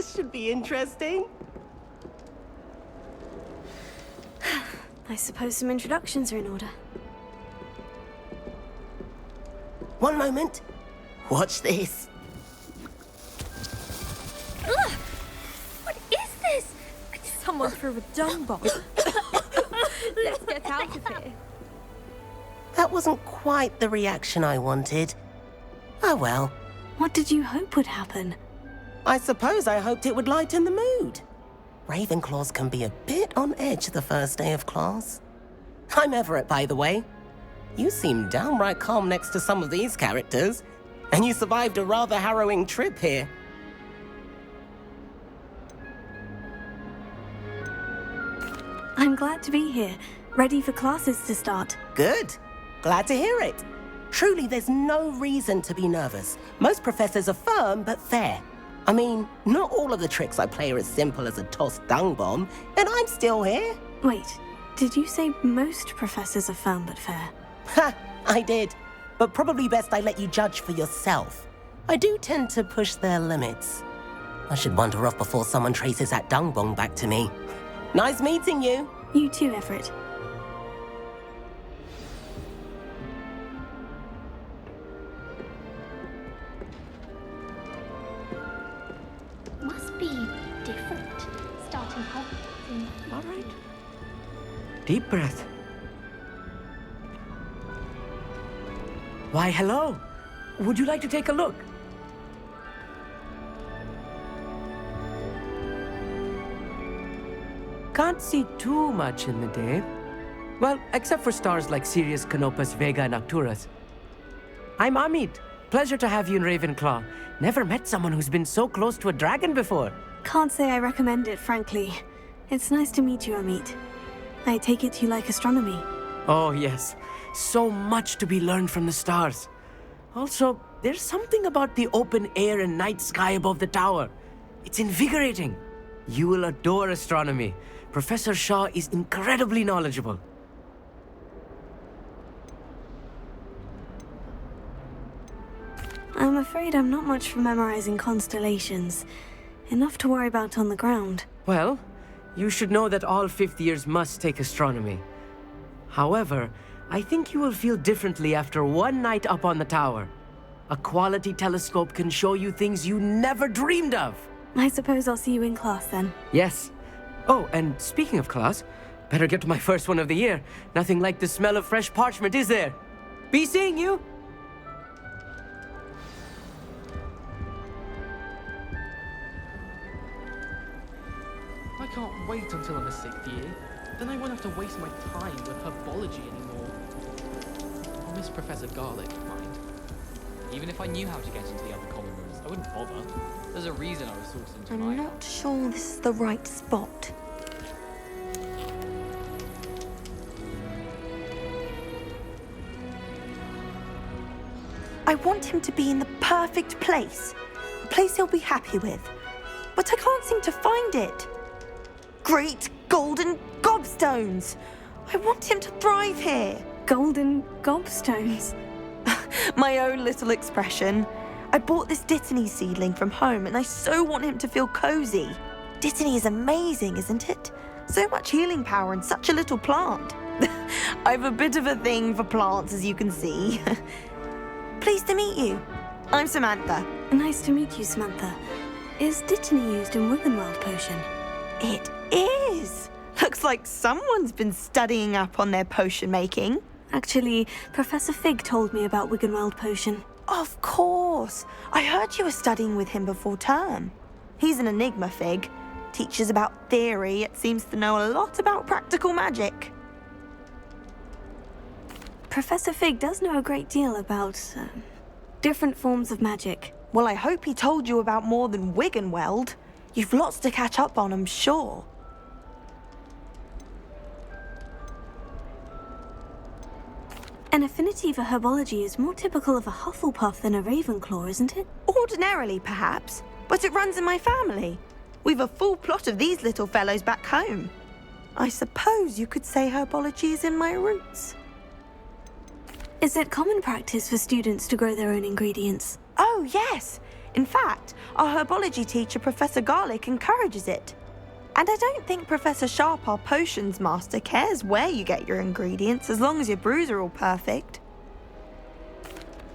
This should be interesting. I suppose some introductions are in order. One moment. Watch this. Ugh! What is this? Someone threw a dung bomb. Let's get out of here. That wasn't quite the reaction I wanted. Oh well. What did you hope would happen? I suppose I hoped it would lighten the mood. Ravenclaws can be a bit on edge the first day of class. I'm Everett, by the way. You seem downright calm next to some of these characters, and you survived a rather harrowing trip here. I'm glad to be here, ready for classes to start. Good. Glad to hear it. Truly, there's no reason to be nervous. Most professors are firm but fair. I mean, not all of the tricks I play are as simple as a tossed dung bomb, and I'm still here. Wait, did you say most professors are firm but fair? Ha, I did. But probably best I let you judge for yourself. I do tend to push their limits. I should wander off before someone traces that dung bomb back to me. Nice meeting you. You too, Everett. Must be different, starting Hogwarts in... All right. Deep breath. Why, hello. Would you like to take a look? Can't see too much in the day. Well, except for stars like Sirius, Canopus, Vega, and Arcturus. I'm Amit. Pleasure to have you in Ravenclaw. Never met someone who's been so close to a dragon before. Can't say I recommend it, frankly. It's nice to meet you, Amit. I take it you like astronomy. Oh, yes. So much to be learned from the stars. Also, there's something about the open air and night sky above the tower. It's invigorating. You will adore astronomy. Professor Shaw is incredibly knowledgeable. I'm afraid I'm not much for memorizing constellations. Enough to worry about on the ground. Well, you should know that all fifth years must take astronomy. However, I think you will feel differently after one night up on the tower. A quality telescope can show you things you never dreamed of. I suppose I'll see you in class then. Yes. Oh, and speaking of class, better get to my first one of the year. Nothing like the smell of fresh parchment, is there? Be seeing you! I can't wait until I'm a sixth year. Then I won't have to waste my time with herbology anymore. I'll miss Professor Garlick, mind. Even if I knew how to get into the other common rooms, I wouldn't bother. There's a reason I was forced into I'm my... not sure this is the right spot. I want him to be in the perfect place. A place he'll be happy with. But I can't seem to find it. Great golden gobstones! I want him to thrive here. Golden gobstones. My own little expression. I bought this Dittany seedling from home and I so want him to feel cozy. Dittany is amazing, isn't it? So much healing power in such a little plant. I've a bit of a thing for plants, as you can see. Pleased to meet you. I'm Samantha. Nice to meet you, Samantha. Is Dittany used in Wiggenweld potion? It is. Looks like someone's been studying up on their potion making. Actually, Professor Fig told me about Wiggenweld potion. Of course. I heard you were studying with him before term. He's an enigma, Fig. Teaches about theory, yet seems to know a lot about practical magic. Professor Fig does know a great deal about different forms of magic. Well, I hope he told you about more than Wiggenweld. You've lots to catch up on, I'm sure. An affinity for herbology is more typical of a Hufflepuff than a Ravenclaw, isn't it? Ordinarily, perhaps, but it runs in my family. We've a full plot of these little fellows back home. I suppose you could say herbology is in my roots. Is it common practice for students to grow their own ingredients? Oh, yes. In fact, our herbology teacher, Professor Garlick, encourages it. And I don't think Professor Sharp, our potions master, cares where you get your ingredients as long as your brews are all perfect.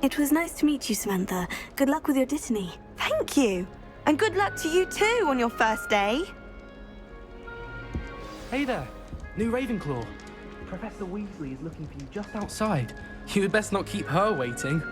It was nice to meet you, Samantha. Good luck with your dittany. Thank you. And good luck to you too on your first day. Hey there, new Ravenclaw. Professor Weasley is looking for you just outside. You had best not keep her waiting.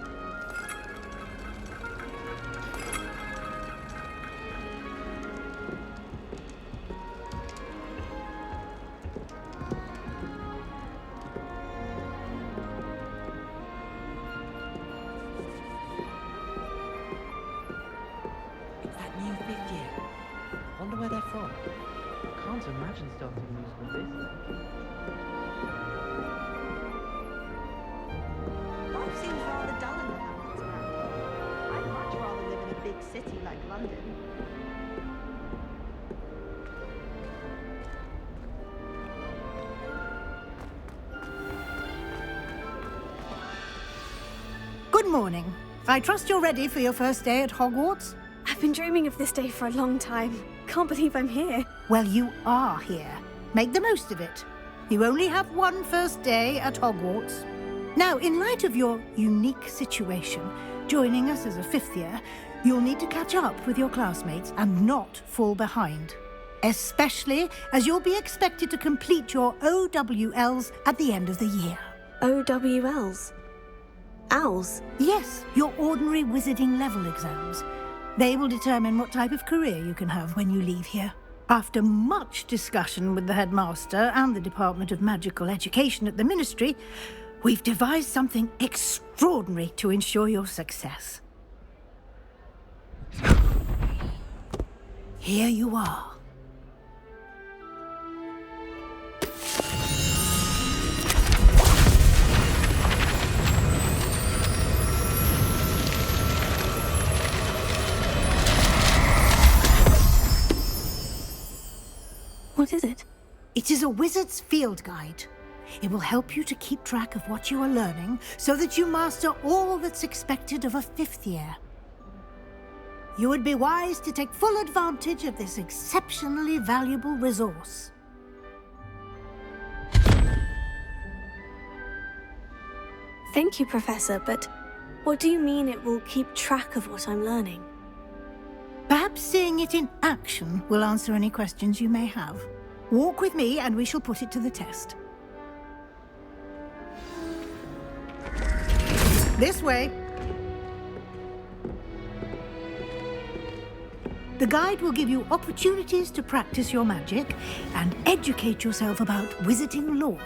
It's that new fifth year. Wonder where they're from. Can't imagine starting musical this. Life seems rather dull in the hamlets around here. I'd much rather live in a big city like London. Good morning. I trust you're ready for your first day at Hogwarts? I've been dreaming of this day for a long time. Can't believe I'm here. Well, you are here. Make the most of it. You only have one first day at Hogwarts. Now, in light of your unique situation, joining us as a fifth year, you'll need to catch up with your classmates and not fall behind. Especially as you'll be expected to complete your OWLs at the end of the year. OWLs? Owls? Yes, your ordinary wizarding level exams. They will determine what type of career you can have when you leave here. After much discussion with the headmaster and the Department of Magical Education at the Ministry, we've devised something extraordinary to ensure your success. Here you are. What is it? It is a wizard's field guide. It will help you to keep track of what you are learning so that you master all that's expected of a fifth year. You would be wise to take full advantage of this exceptionally valuable resource. Thank you, Professor, but what do you mean it will keep track of what I'm learning? Perhaps seeing it in action will answer any questions you may have. Walk with me and we shall put it to the test. This way. The guide will give you opportunities to practice your magic and educate yourself about wizarding lore.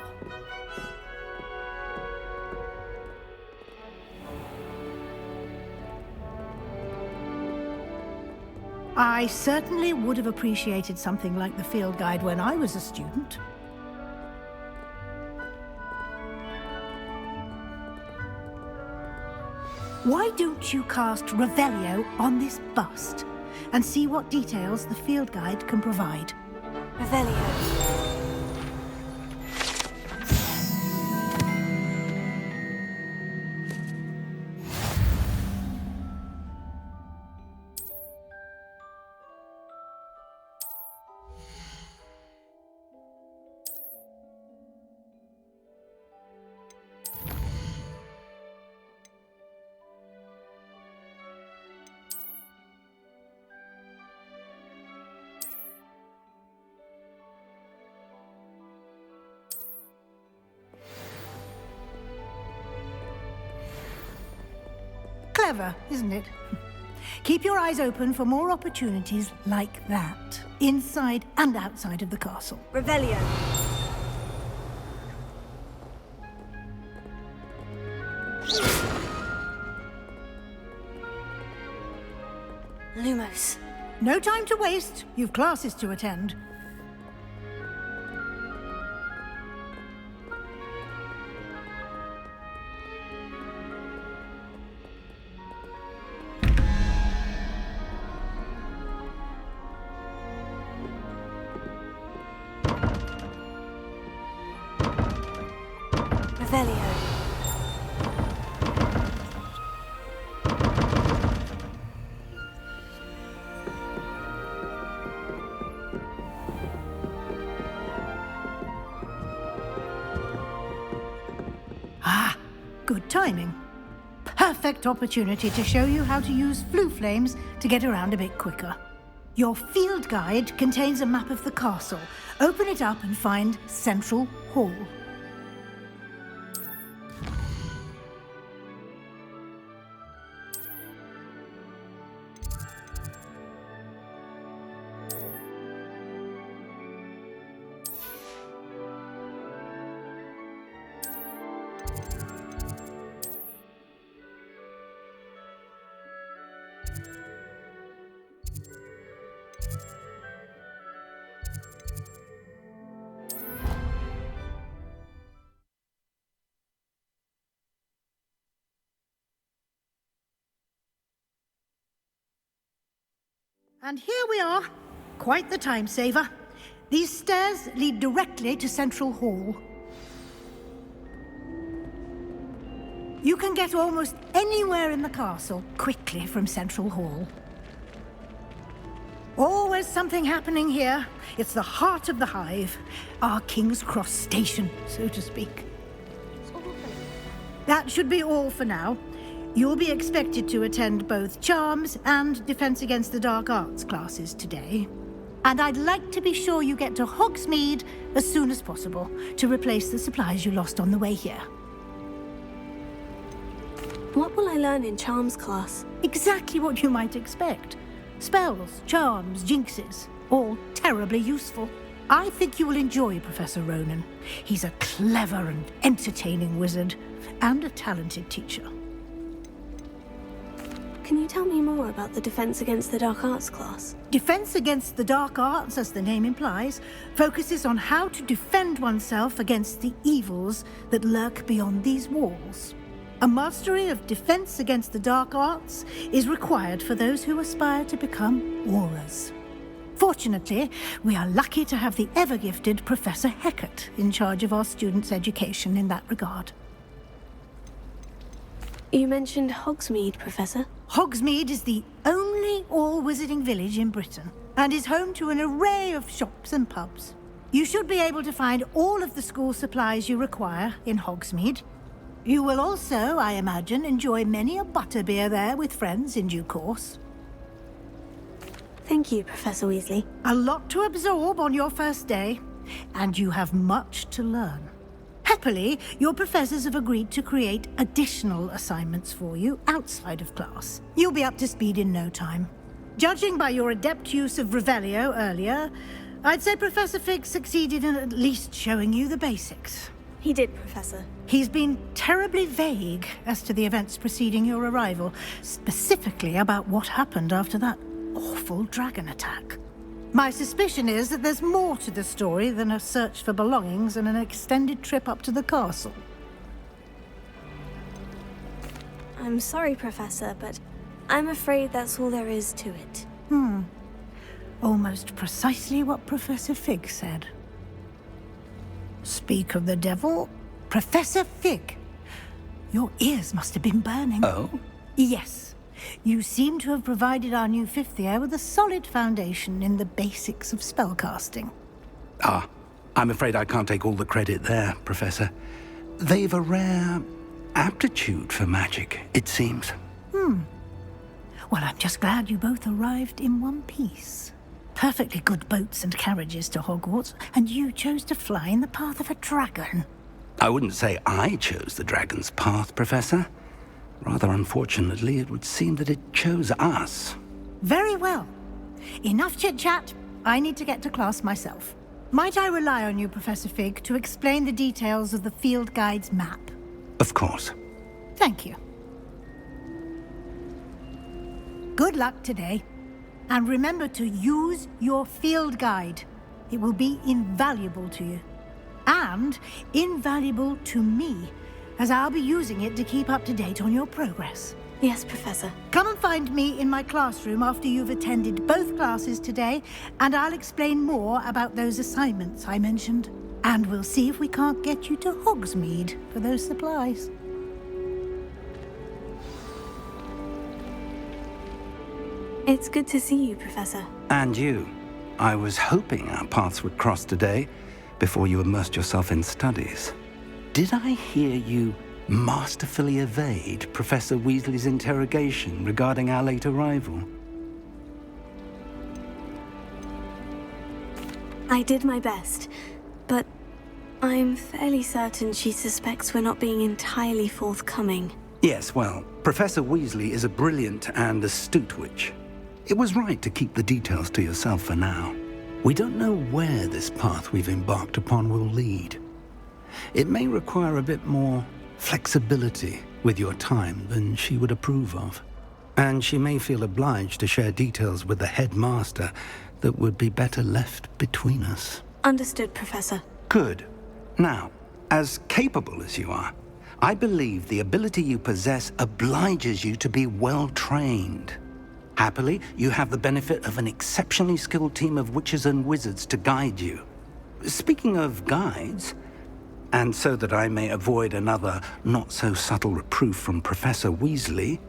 I certainly would have appreciated something like the field guide when I was a student. Why don't you cast Revelio on this bust and see what details the field guide can provide? Revelio. Clever, isn't it? Keep your eyes open for more opportunities like that, inside and outside of the castle. Revelio. Lumos. No time to waste. You've classes to attend. Revelio. good timing. Perfect opportunity to show you how to use flue flames to get around a bit quicker. Your field guide contains a map of the castle. Open it up and find Central Hall. And here we are. Quite the time saver. These stairs lead directly to Central Hall. You can get almost anywhere in the castle quickly from Central Hall. Always something happening here. It's the heart of the hive, our King's Cross station, so to speak. That should be all for now. You'll be expected to attend both Charms and Defense Against the Dark Arts classes today. And I'd like to be sure you get to Hogsmeade as soon as possible to replace the supplies you lost on the way here. What will I learn in Charms class? Exactly what you might expect. Spells, charms, jinxes, all terribly useful. I think you will enjoy Professor Ronan. He's a clever and entertaining wizard, and a talented teacher. Can you tell me more about the Defense Against the Dark Arts class? Defense Against the Dark Arts, as the name implies, focuses on how to defend oneself against the evils that lurk beyond these walls. A mastery of Defense Against the Dark Arts is required for those who aspire to become Aurors. Fortunately, we are lucky to have the ever-gifted Professor Hecat in charge of our students' education in that regard. You mentioned Hogsmeade, Professor. Hogsmeade is the only all-wizarding village in Britain and is home to an array of shops and pubs. You should be able to find all of the school supplies you require in Hogsmeade. You will also, I imagine, enjoy many a butterbeer there with friends in due course. Thank you, Professor Weasley. A lot to absorb on your first day, and you have much to learn. Happily, your professors have agreed to create additional assignments for you outside of class. You'll be up to speed in no time. Judging by your adept use of Revelio earlier, I'd say Professor Fig succeeded in at least showing you the basics. He did, Professor. He's been terribly vague as to the events preceding your arrival, specifically about what happened after that awful dragon attack. My suspicion is that there's more to the story than a search for belongings and an extended trip up to the castle. I'm sorry, Professor, but I'm afraid that's all there is to it. Almost precisely what Professor Fig said. Speak of the devil, Professor Fig. Your ears must have been burning. Oh? Yes. You seem to have provided our new fifth year with a solid foundation in the basics of spellcasting. Ah, I'm afraid I can't take all the credit there, Professor. They've a rare aptitude for magic, it seems. Well, I'm just glad you both arrived in one piece. Perfectly good boats and carriages to Hogwarts, and you chose to fly in the path of a dragon. I wouldn't say I chose the dragon's path, Professor. Rather unfortunately, it would seem that it chose us. Very well. Enough chit-chat. I need to get to class myself. Might I rely on you, Professor Fig, to explain the details of the field guide's map? Of course. Thank you. Good luck today. And remember to use your field guide. It will be invaluable to you. And invaluable to me, as I'll be using it to keep up to date on your progress. Yes, Professor. Come and find me in my classroom after you've attended both classes today, and I'll explain more about those assignments I mentioned. And we'll see if we can't get you to Hogsmeade for those supplies. It's good to see you, Professor. And you. I was hoping our paths would cross today before you immersed yourself in studies. Did I hear you masterfully evade Professor Weasley's interrogation regarding our late arrival? I did my best, but I'm fairly certain she suspects we're not being entirely forthcoming. Yes, well, Professor Weasley is a brilliant and astute witch. It was right to keep the details to yourself for now. We don't know where this path we've embarked upon will lead. It may require a bit more flexibility with your time than she would approve of. And she may feel obliged to share details with the headmaster that would be better left between us. Understood, Professor. Good. Now, as capable as you are, I believe the ability you possess obliges you to be well trained. Happily, you have the benefit of an exceptionally skilled team of witches and wizards to guide you. Speaking of guides, and so that I may avoid another not-so-subtle reproof from Professor Weasley,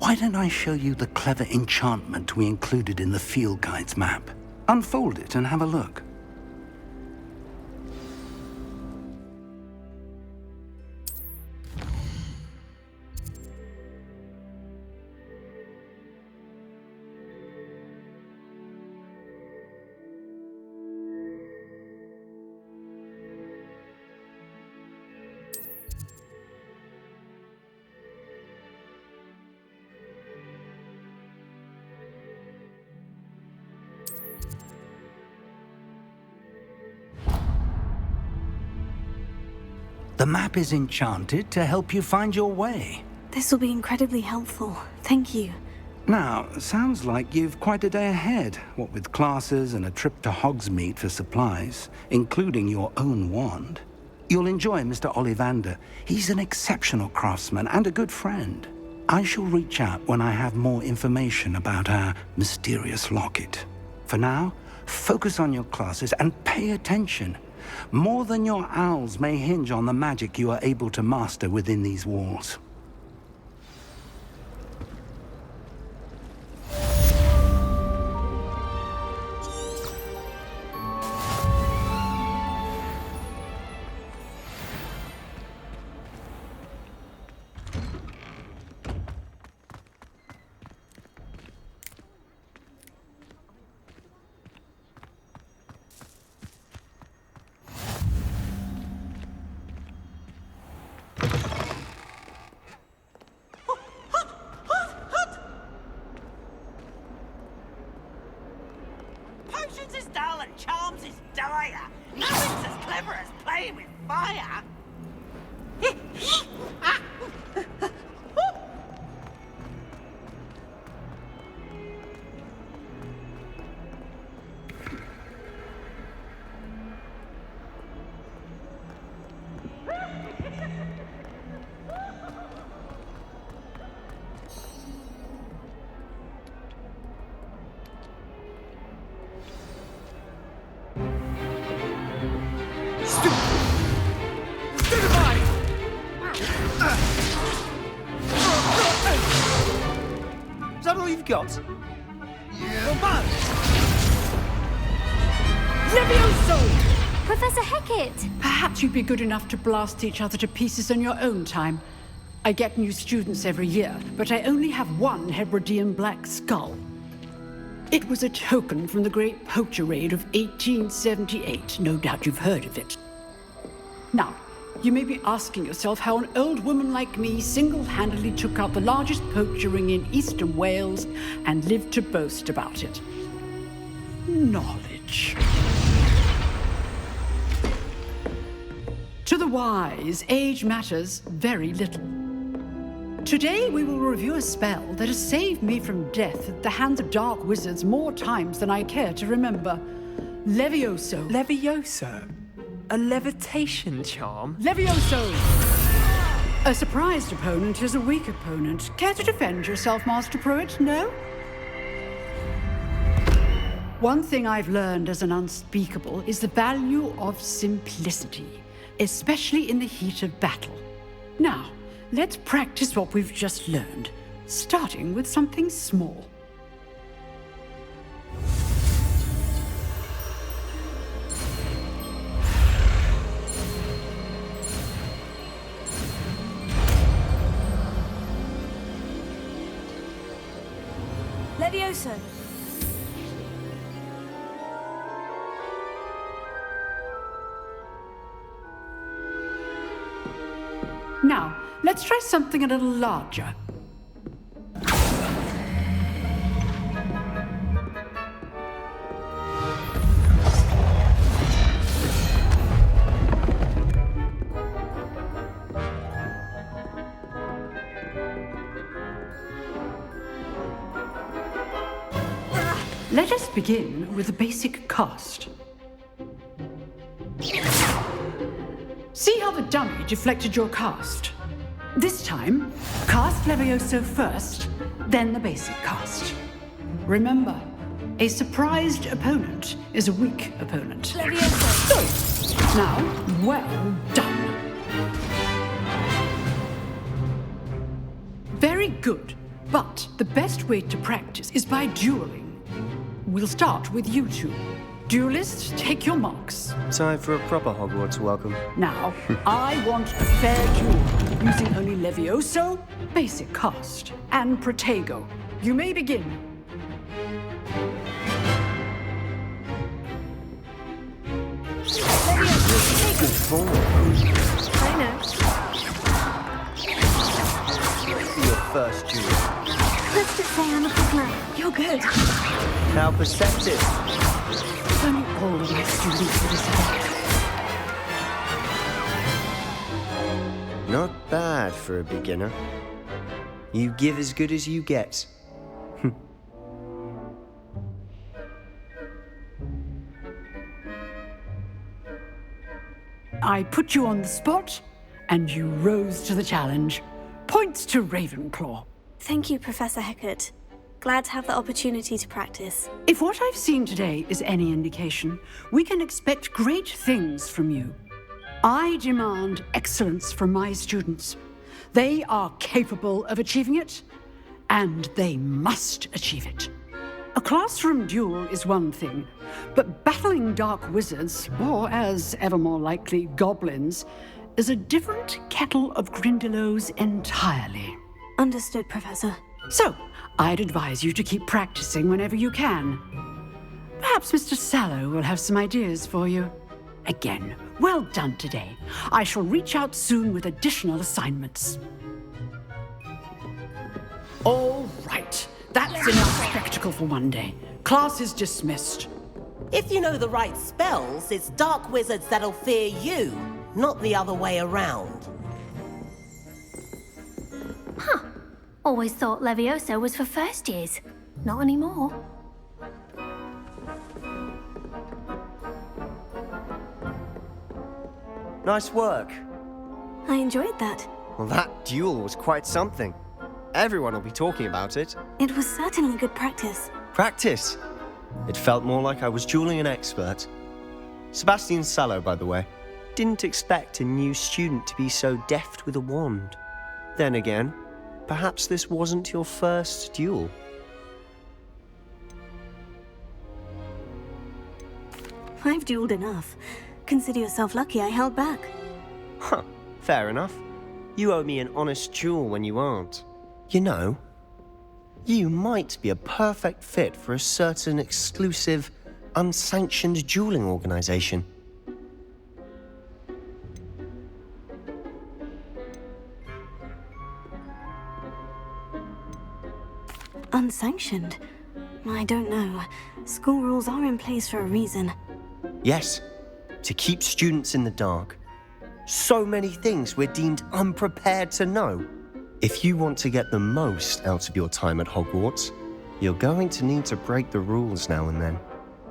why don't I show you the clever enchantment we included in the field guide's map? Unfold it and have a look. The map is enchanted to help you find your way. This will be incredibly helpful. Thank you. Now, sounds like you've quite a day ahead, what with classes and a trip to Hogsmeade for supplies, including your own wand. You'll enjoy Mr. Ollivander. He's an exceptional craftsman and a good friend. I shall reach out when I have more information about our mysterious locket. For now, focus on your classes and pay attention. More than your owls may hinge on the magic you are able to master within these walls. Potions is dull and charms is dire. Nothing's as clever as playing with fire. Is that all you've got? Yeah. Levioso! Professor Hecat! Perhaps you'd be good enough to blast each other to pieces in your own time. I get new students every year, but I only have one Hebridean black skull. It was a token from the Great Poacher Raid of 1878. No doubt you've heard of it. Now, you may be asking yourself how an old woman like me single-handedly took out the largest poacher ring in eastern Wales and lived to boast about it. Knowledge. To the wise, age matters very little. Today we will review a spell that has saved me from death at the hands of dark wizards more times than I care to remember. Levioso. Levioso? A levitation charm? Levioso! A surprised opponent is a weak opponent. Care to defend yourself, Master Pruitt? No? One thing I've learned as an unspeakable is the value of simplicity, especially in the heat of battle. Now, let's practice what we've just learned, starting with something small. Levioso! Now, let's try something a little larger. Let us begin with the basic cast. See how the dummy deflected your cast? This time, cast Levioso first, then the basic cast. Remember, a surprised opponent is a weak opponent. Levioso! Now, well done. Very good, but the best way to practice is by dueling. We'll start with you two. Duelists, take your marks. Time for a proper Hogwarts welcome. Now, I want a fair duel, using only Levioso, basic cast, and Protego. You may begin. Levioso, take Good it! form. I know. Your first duel. Let's just say I'm a beginner. You're good. How perceptive. If only all of my students were this effect. Not bad for a beginner. You give as good as you get. I put you on the spot, and you rose to the challenge. Points to Ravenclaw. Thank you, Professor Hecat. Glad to have the opportunity to practice. If what I've seen today is any indication, we can expect great things from you. I demand excellence from my students. They are capable of achieving it, and they must achieve it. A classroom duel is one thing, but battling dark wizards, or as ever more likely, goblins, is a different kettle of Grindylows entirely. Understood, Professor. So, I'd advise you to keep practicing whenever you can. Perhaps Mr. Sallow will have some ideas for you. Again, well done today. I shall reach out soon with additional assignments. All right, that's enough spectacle for one day. Class is dismissed. If you know the right spells, it's dark wizards that'll fear you, not the other way around. Huh. Always thought Levioso was for first years. Not anymore. Nice work. I enjoyed that. Well, that duel was quite something. Everyone will be talking about it. It was certainly good practice. Practice. It felt more like I was dueling an expert. Sebastian Sallow, by the way. Didn't expect a new student to be so deft with a wand. Then again, perhaps this wasn't your first duel. I've dueled enough. Consider yourself lucky I held back. Huh, fair enough. You owe me an honest duel when you aren't. You know, you might be a perfect fit for a certain exclusive, unsanctioned dueling organization. Unsanctioned? I don't know. School rules are in place for a reason. Yes, to keep students in the dark. So many things we're deemed unprepared to know. If you want to get the most out of your time at Hogwarts, you're going to need to break the rules now and then.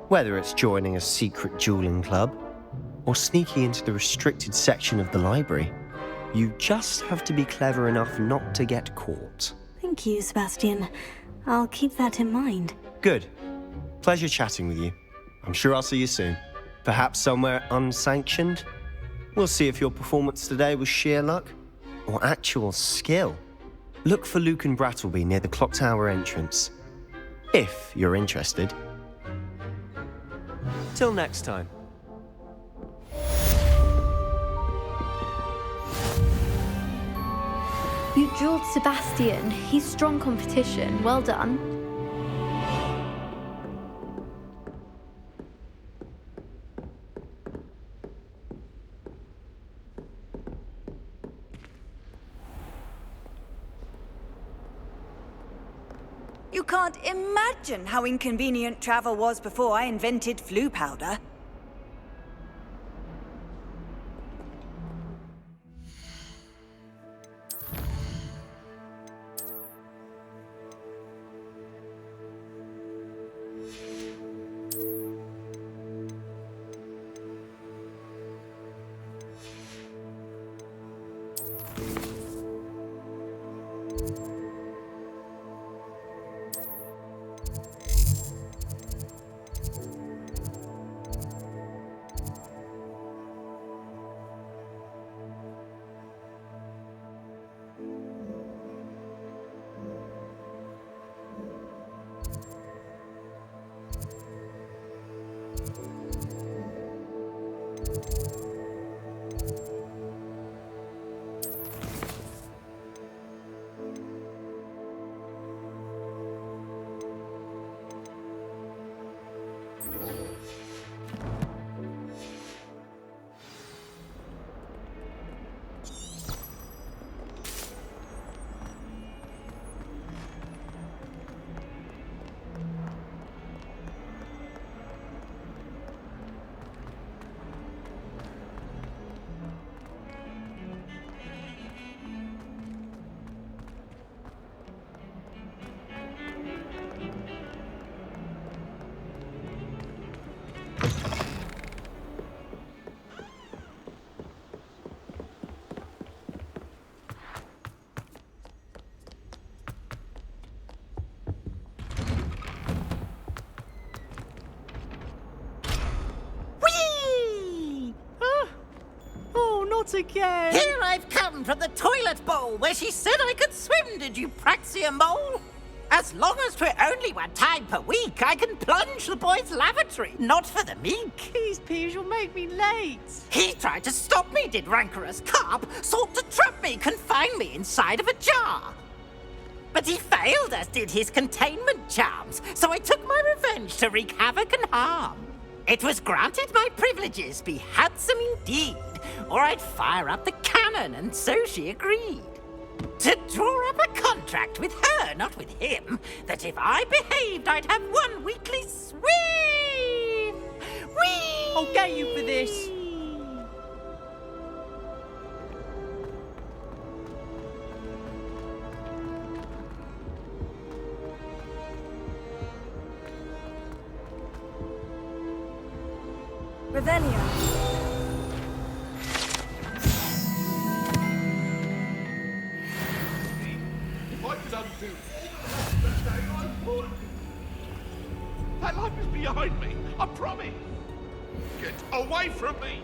Whether it's joining a secret dueling club or sneaking into the restricted section of the library, you just have to be clever enough not to get caught. Thank you, Sebastian. I'll keep that in mind. Good. Pleasure chatting with you. I'm sure I'll see you soon. Perhaps somewhere unsanctioned? We'll see if your performance today was sheer luck or actual skill. Look for Luke and Brattleby near the clock tower entrance, if you're interested. Till next time. You dueled Sebastian. He's strong competition. Well done. You can't imagine how inconvenient travel was before I invented flu powder. Not again! Here I've come from the toilet bowl where she said I could swim, did you praxia mole? As long as 'twere only one time per week, I can plunge the boy's lavatory, not for the meek. These peas will make me late. He tried to stop me, did rancorous carp, sought to trap me, confine me inside of a jar. But he failed, as did his containment charms, so I took my revenge to wreak havoc and harm. It was granted my privileges be handsome indeed, or I'd fire up the cannon, and so she agreed. To draw up a contract with her, not with him, that if I behaved, I'd have one weekly swim! Whee! I'll get you for this. Revelio. If I could undo that day, I would. That life is behind me, I promise. Get away from me!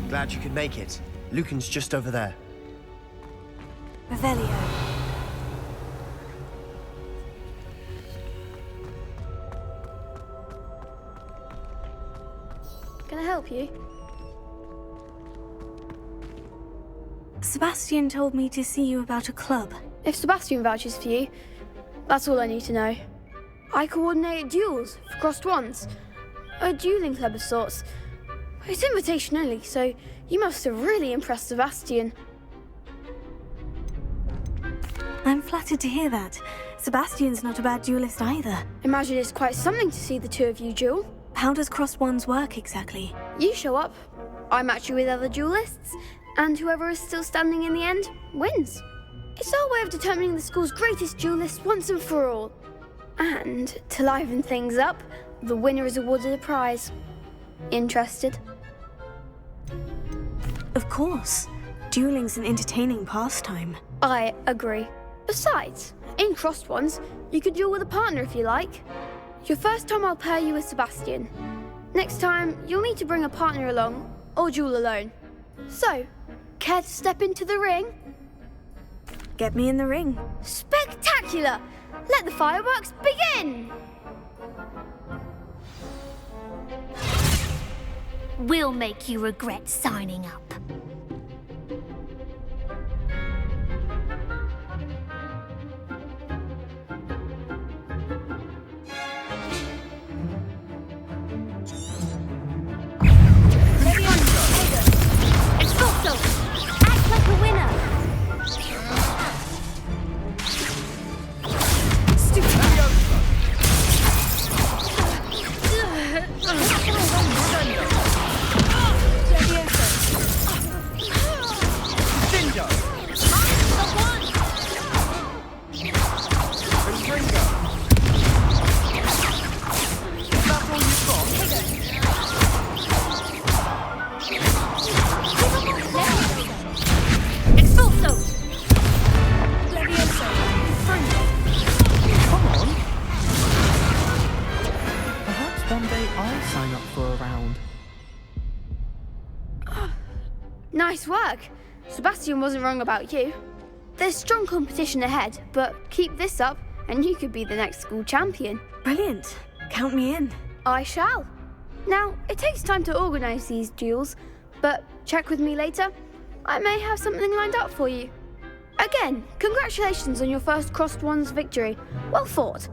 Glad you could make it. Lucan's just over there. Revelio. Can I help you? Sebastian told me to see you about a club. If Sebastian vouches for you, that's all I need to know. I coordinate duels for crossed wands. A dueling club of sorts. It's invitation only, so you must have really impressed Sebastian. I'm flattered to hear that. Sebastian's not a bad duelist either. Imagine it's quite something to see the two of you duel. How does crossed wands work exactly? You show up, I match you with other duelists, and whoever is still standing in the end wins. It's our way of determining the school's greatest duelist once and for all. And to liven things up, the winner is awarded a prize. Interested? Of course. Dueling's an entertaining pastime. I agree. Besides, in crossed ones, you could duel with a partner if you like. Your first time I'll pair you with Sebastian. Next time, you'll need to bring a partner along, or duel alone. So, care to step into the ring? Get me in the ring. Spectacular! Let the fireworks begin! We'll make you regret signing up. Nice work. Sebastian wasn't wrong about you. There's strong competition ahead, but keep this up and you could be the next school champion. Brilliant. Count me in. I shall. Now, it takes time to organise these duels, but check with me later. I may have something lined up for you. Again, congratulations on your first Crossed Wands victory. Well fought.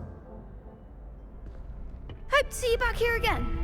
Hope to see you back here again.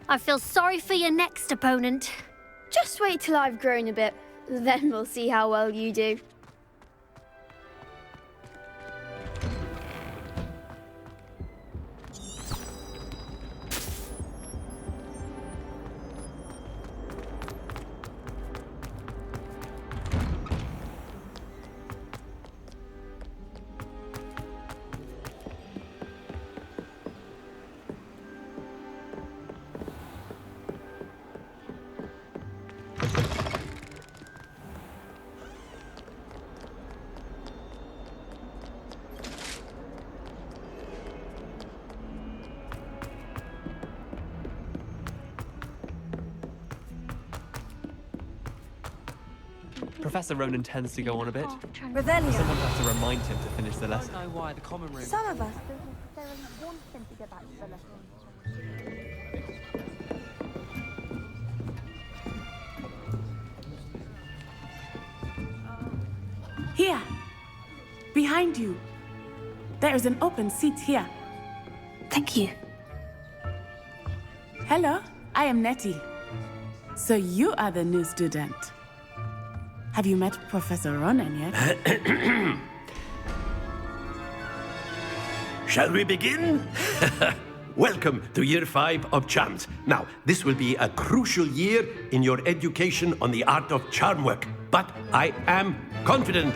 I feel sorry for your next opponent. Just wait till I've grown a bit, then we'll see how well you do. Professor Ronan tends to go on a bit. Revelio. Someone has to remind him to finish the lesson. I don't know why, the common room. Some of us. Here. Behind you. There is an open seat here. Thank you. Hello, I am Nettie. So you are the new student. Have you met Professor Ronan yet? Shall we begin? Welcome to Year 5 of Charms. Now, this will be a crucial year in your education on the art of charm work. But I am confident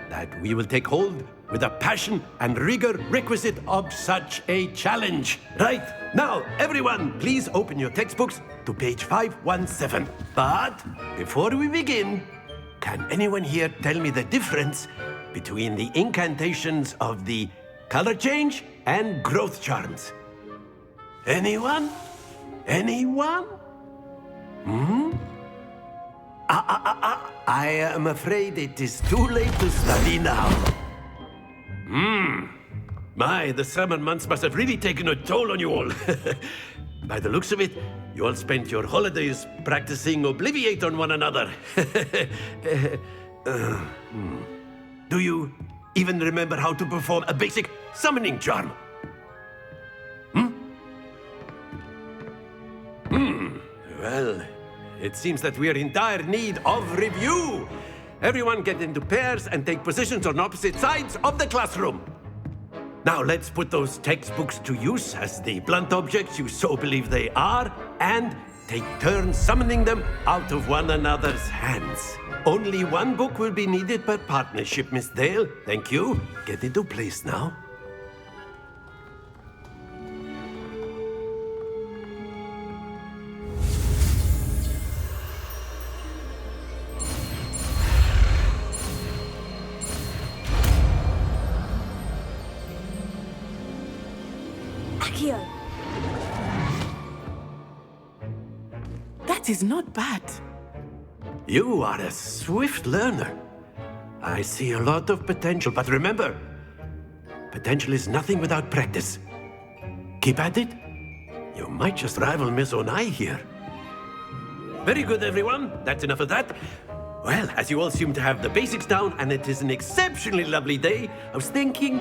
that we will take hold with the passion and rigor requisite of such a challenge. Right, now, everyone, please open your textbooks to page 517. But before we begin, can anyone here tell me the difference between the incantations of the color change and growth charms? Anyone? Anyone? I am afraid it is too late to study now. My, the summer months must have really taken a toll on you all. By the looks of it, you all spent your holidays practicing Obliviate on one another. Do you even remember how to perform a basic summoning charm? Well, it seems that we are in dire need of review. Everyone get into pairs and take positions on opposite sides of the classroom. Now let's put those textbooks to use as the blunt objects you so believe they are, and take turns summoning them out of one another's hands. Only one book will be needed per partnership, Miss Dale. Thank you. Get into place now. Accio. That is not bad. You are a swift learner. I see a lot of potential, but remember, potential is nothing without practice. Keep at it. You might just rival Miss Onai here. Very good, everyone. That's enough of that. Well, as you all seem to have the basics down, and it is an exceptionally lovely day, I was thinking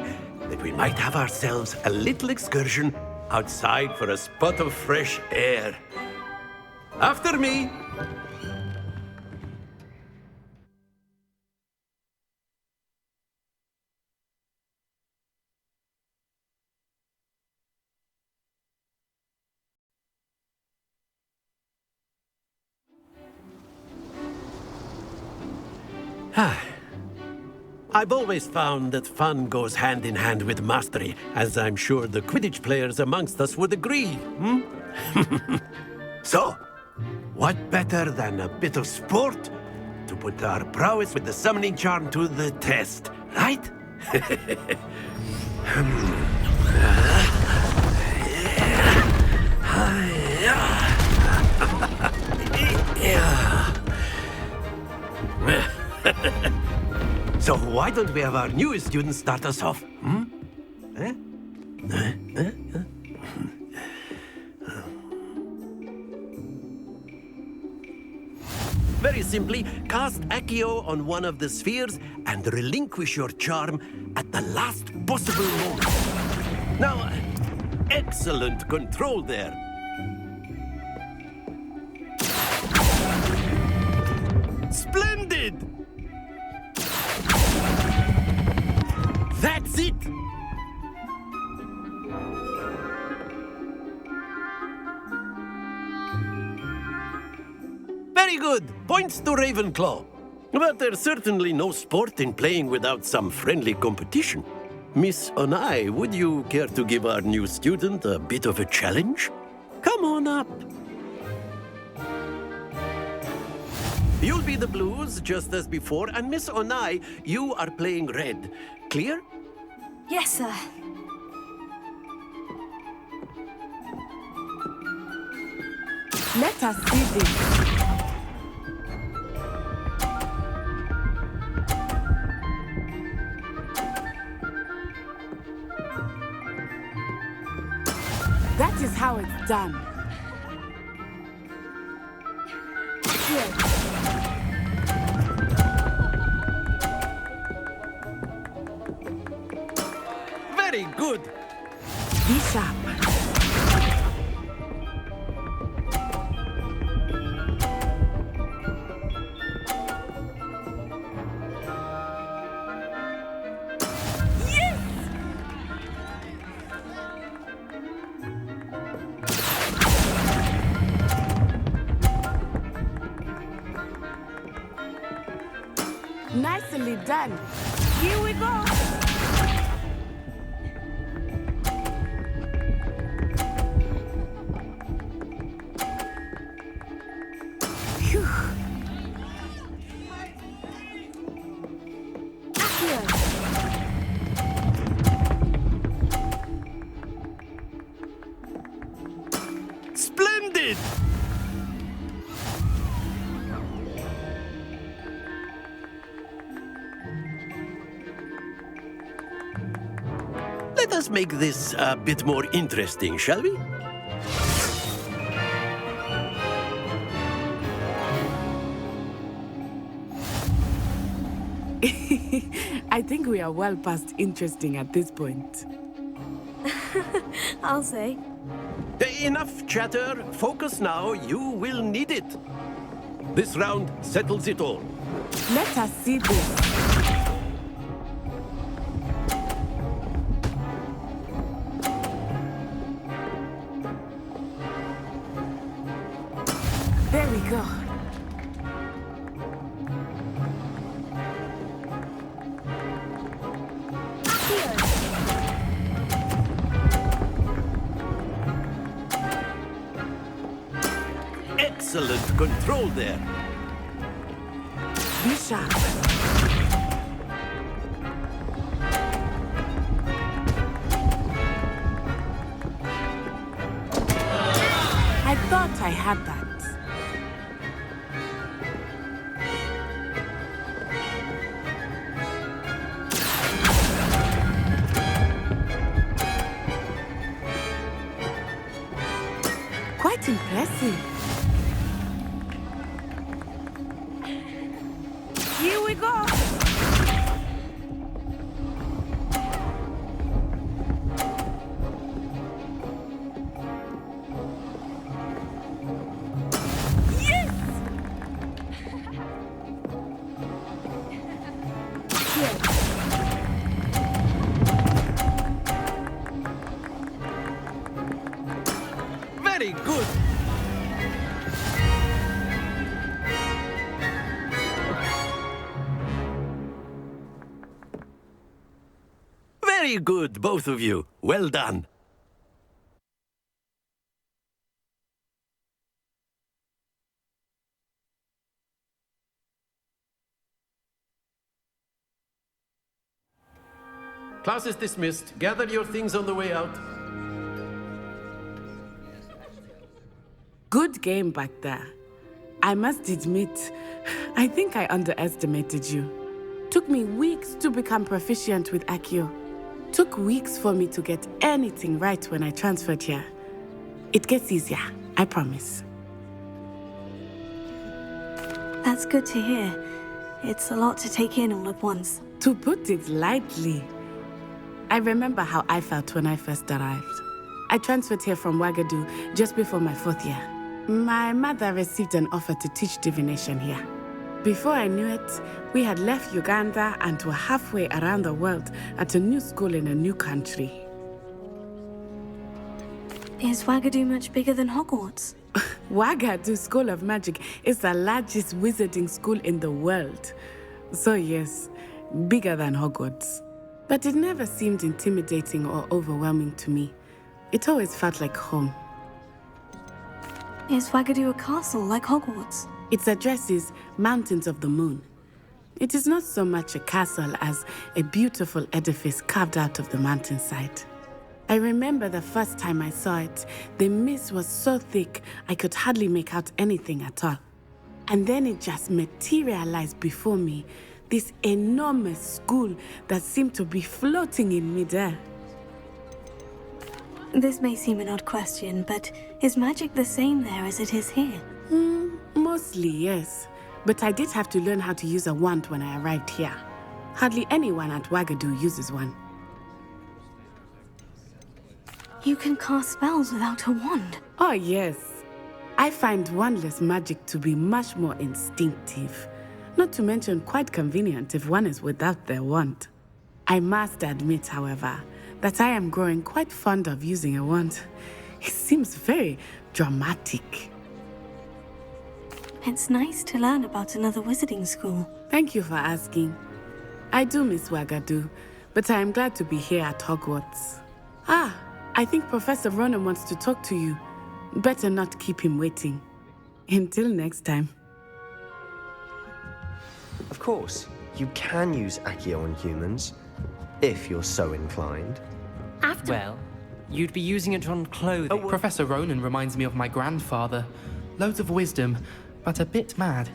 that we might have ourselves a little excursion outside for a spot of fresh air. After me. I've always found that fun goes hand in hand with mastery, as I'm sure the Quidditch players amongst us would agree, hmm? So, what better than a bit of sport to put our prowess with the summoning charm to the test, right? So why don't we have our newest student start us off? Hmm? Very simply, cast Accio on one of the spheres and relinquish your charm at the last possible moment. Now, excellent control there. Splendid! That's it! Very good. Points to Ravenclaw. But there's certainly no sport in playing without some friendly competition. Miss Onai, would you care to give our new student a bit of a challenge? Come on up. You'll be the blues, just as before, and Miss Onai, you are playing red. Clear? Yes, sir. Let us see this. That is how it's done. Here. Very good. Be sharp. Nicely done. Here we go. Phew. Splendid! Let us make this a bit more interesting, shall we? I think we are well past interesting at this point. I'll say. Enough chatter. Focus now. You will need it. This round settles it all. Let us see this. There we go. Excellent control there. Be sharp. I thought I had that. Quite impressive. Here we go. Yes! Very good. Very good, both of you. Well done. Class is dismissed. Gather your things on the way out. Good game back there. I must admit, I think I underestimated you. Took me weeks to become proficient with Accio. Took weeks for me to get anything right when I transferred here. It gets easier, I promise. That's good to hear. It's a lot to take in all at once. To put it lightly, I remember how I felt when I first arrived. I transferred here from Ouagadougou just before my 4th year. My mother received an offer to teach divination here. Before I knew it, we had left Uganda and were halfway around the world at a new school in a new country. Is Ouagadougou much bigger than Hogwarts? Ouagadougou School of Magic is the largest wizarding school in the world. So yes, bigger than Hogwarts. But it never seemed intimidating or overwhelming to me. It always felt like home. Is Ouagadougou a castle like Hogwarts? Its address is Mountains of the Moon. It is not so much a castle as a beautiful edifice carved out of the mountainside. I remember the first time I saw it, the mist was so thick I could hardly make out anything at all. And then it just materialized before me, this enormous school that seemed to be floating in midair. This may seem an odd question, but is magic the same there as it is here? Mostly, yes. But I did have to learn how to use a wand when I arrived here. Hardly anyone at Ouagadougou uses one. You can cast spells without a wand? Oh, yes. I find wandless magic to be much more instinctive. Not to mention quite convenient if one is without their wand. I must admit, however, that I am growing quite fond of using a wand. It seems very dramatic. It's nice to learn about another wizarding school. Thank you for asking. I do miss Ouagadougou, but I am glad to be here at Hogwarts. I think Professor Ronan wants to talk to you. Better not keep him waiting. Until next time. Of course, you can use Accio on humans, if you're so inclined. Well, you'd be using it on clothing. Professor Ronan reminds me of my grandfather. Loads of wisdom, but a bit mad.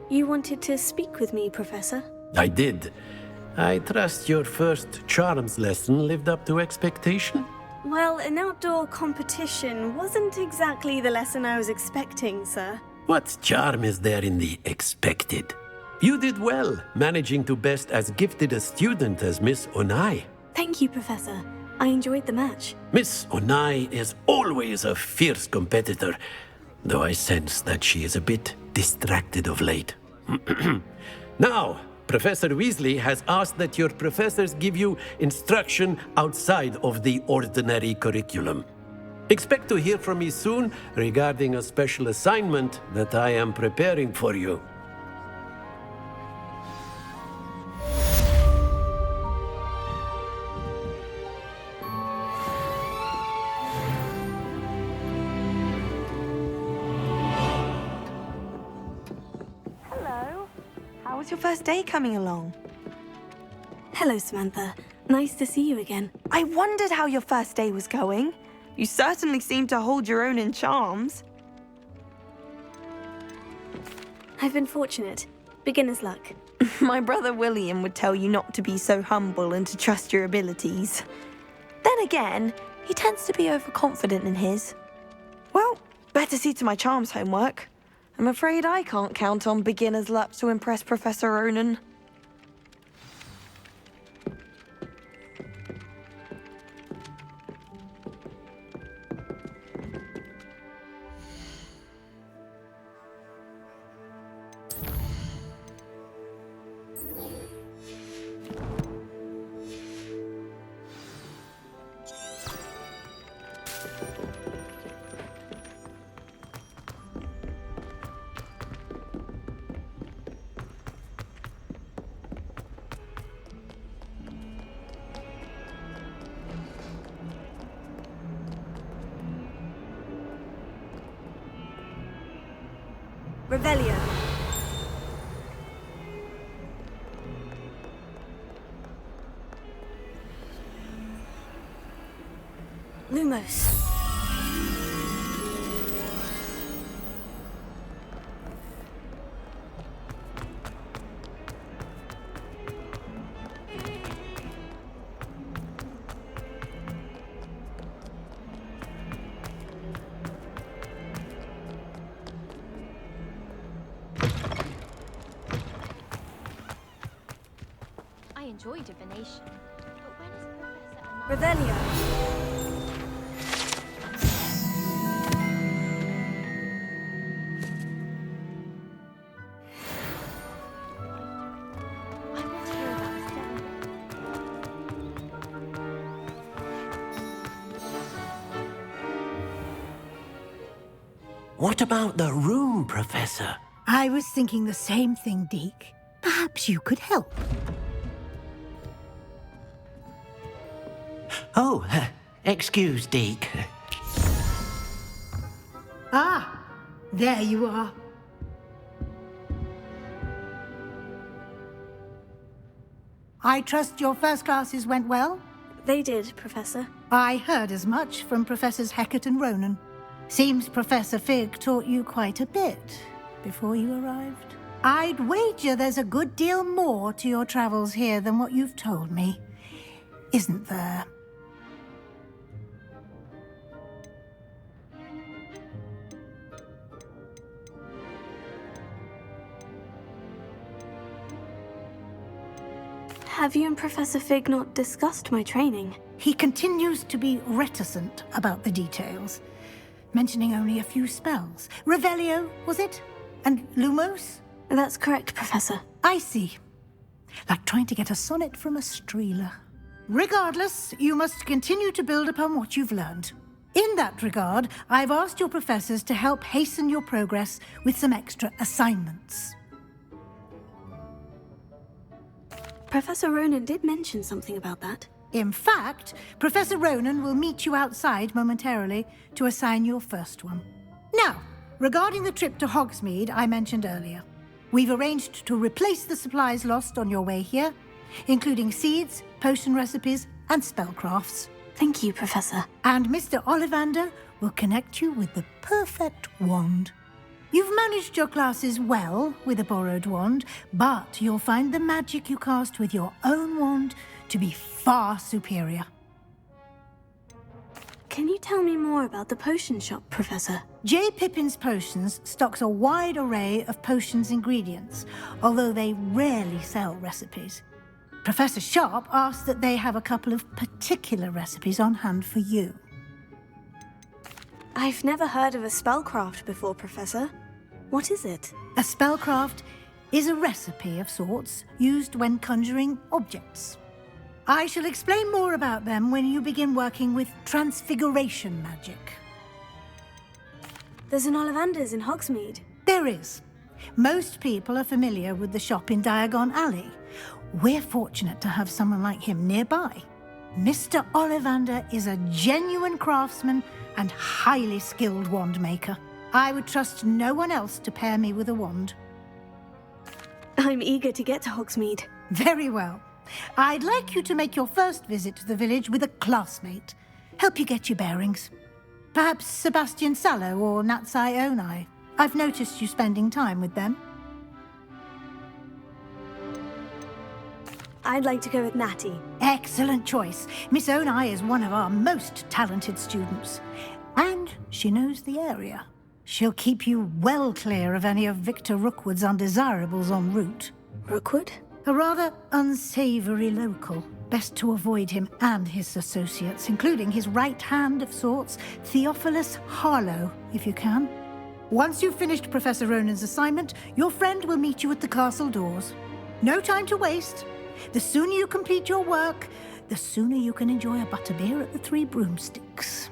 You wanted to speak with me, Professor? I did. I trust your first charms lesson lived up to expectation? Well, an outdoor competition wasn't exactly the lesson I was expecting, sir. What charm is there in the expected? You did well, managing to best as gifted a student as Miss Onai. Thank you, Professor. I enjoyed the match. Miss Onai is always a fierce competitor, though I sense that she is a bit distracted of late. Now, Professor Weasley has asked that your professors give you instruction outside of the ordinary curriculum. Expect to hear from me soon regarding a special assignment that I am preparing for you. How was your first day coming along? Hello, Samantha. Nice to see you again. I wondered how your first day was going. You certainly seem to hold your own in charms. I've been fortunate. Beginner's luck. My brother William would tell you not to be so humble and to trust your abilities. Then again, he tends to be overconfident in his. Well, better see to my charms homework. I'm afraid I can't count on beginner's luck to impress Professor Ronan. Revelio. Lumos. I enjoy divination, but when is Professor Revelio. I want to hear about this demo. What about the room, Professor? I was thinking the same thing, Deke. Perhaps you could help. Oh, excuse, Deke. Ah, there you are. I trust your first classes went well? They did, Professor. I heard as much from Professors Hecat and Ronan. Seems Professor Fig taught you quite a bit before you arrived. I'd wager there's a good deal more to your travels here than what you've told me. Isn't there? Have you and Professor Fig not discussed my training? He continues to be reticent about the details, mentioning only a few spells. Revelio, was it? And Lumos? That's correct, Professor. I see. Like trying to get a sonnet from a streeler. Regardless, you must continue to build upon what you've learned. In that regard, I've asked your professors to help hasten your progress with some extra assignments. Professor Ronan did mention something about that. In fact, Professor Ronan will meet you outside momentarily to assign your first one. Now, regarding the trip to Hogsmeade I mentioned earlier, we've arranged to replace the supplies lost on your way here, including seeds, potion recipes, and spellcrafts. Thank you, Professor. And Mr. Ollivander will connect you with the perfect wand. You've managed your classes well with a borrowed wand, but you'll find the magic you cast with your own wand to be far superior. Can you tell me more about the potion shop, Professor? J. Pippin's Potions stocks a wide array of potions ingredients, although they rarely sell recipes. Professor Sharp asked that they have a couple of particular recipes on hand for you. I've never heard of a spellcraft before, Professor. What is it? A spellcraft is a recipe of sorts used when conjuring objects. I shall explain more about them when you begin working with transfiguration magic. There's an Ollivander's in Hogsmeade. There is. Most people are familiar with the shop in Diagon Alley. We're fortunate to have someone like him nearby. Mr. Ollivander is a genuine craftsman and highly skilled wand maker. I would trust no one else to pair me with a wand. I'm eager to get to Hogsmeade. Very well. I'd like you to make your first visit to the village with a classmate. Help you get your bearings. Perhaps Sebastian Sallow or Natsai Onai. I've noticed you spending time with them. I'd like to go with Natty. Excellent choice. Miss Onai is one of our most talented students. And she knows the area. She'll keep you well clear of any of Victor Rookwood's undesirables en route. Rookwood? A rather unsavory local. Best to avoid him and his associates, including his right hand of sorts, Theophilus Harlow, if you can. Once you've finished Professor Ronan's assignment, your friend will meet you at the castle doors. No time to waste. The sooner you complete your work, the sooner you can enjoy a butterbeer at the Three Broomsticks.